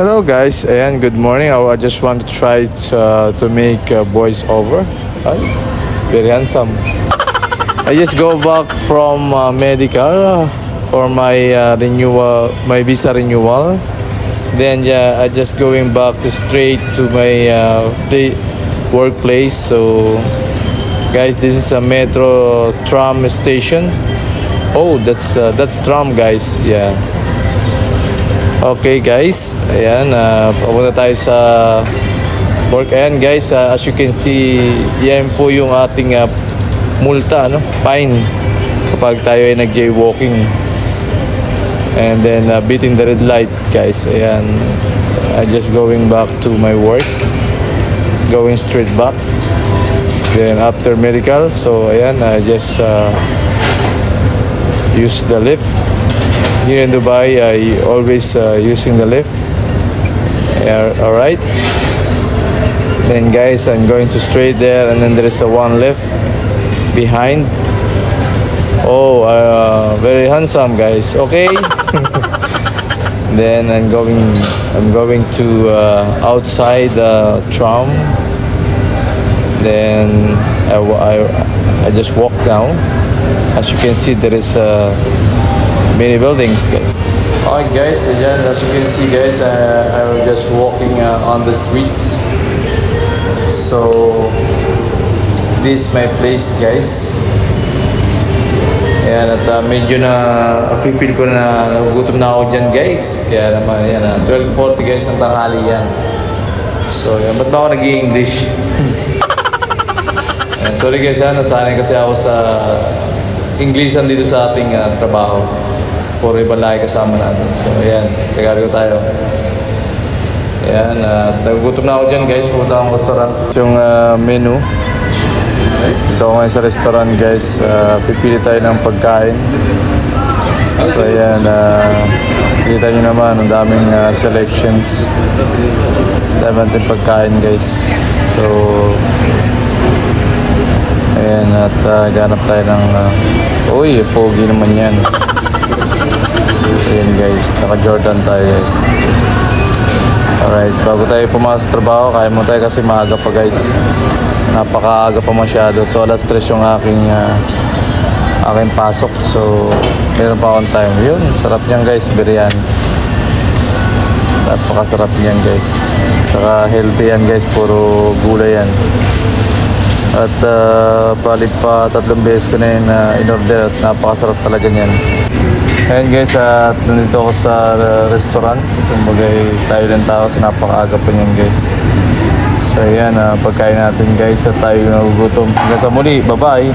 Hello guys, and good morning. I just want to try to make a voice over. Very handsome. I just go back from medical for my renewal, my visa renewal. Then I just going back straight to my workplace. So guys, this is a metro tram station. Oh, that's tram guys. Yeah. Okay guys, ayan, papunta tayo sa work. Ayan guys, as you can see, yan po yung ating multa, fine kapag tayo ay nag-jaywalking and then beating the red light guys. Ayan, I just going back to my work, going straight back, then after medical. So ayan, I just use the lift. Here in Dubai, I always using the lift. Alright. Then guys, I'm going to straight there, and then there is a one lift behind. Oh, very handsome guys. Okay. Then I'm going to outside the tram. Then I just walk down. As you can see, there is many buildings guys. Alright guys, again, as you can see guys, I was just walking on the street. So this is my place guys. Ayan, at medyo na feel ko na nagugutom na ako dyan guys. Kaya naman yan, 12:40 guys ng tanghali yan. So yan, ba't ba ako nag-i-English? Sorry guys, nasanay kasi ako sa Englishan dito sa ating trabaho. Puro ibang lahi kasama natin. So, ayan. Tagalog tayo. Ayan. Nagugutom na ako dyan, guys. Pupunta akong restaurant. Yung menu. Dito ako ngayon sa restaurant, guys. Pipili tayo ng pagkain. So, ayan. Kita nyo naman. Ang daming selections. Dami natin pagkain, guys. So, ayan. At ganap tayo ng... uy, pogi naman yan. Ayan guys, naka-Jordan tayo guys. Alright, bago tayo pumasok sa trabaho, kaya mo tayo kasi maaga pa guys. Napakaaga pa masyado. So alas 3 yung aking pasok. So meron pa akong time. Yun, sarap niyan guys, biryani. Napakasarap niyan guys. Saka healthy yan guys, puro gulay yan. At balik pa 3 beses ko na yun in-order at napakasarap talaga niyan. Ayan guys, at nandito ako sa restaurant. Kumbagay tayo lang tao sa napakaaga pa niyan guys. So ayan, pagkain natin guys at tayo nagugutom. Hanggang sa muli, bye bye!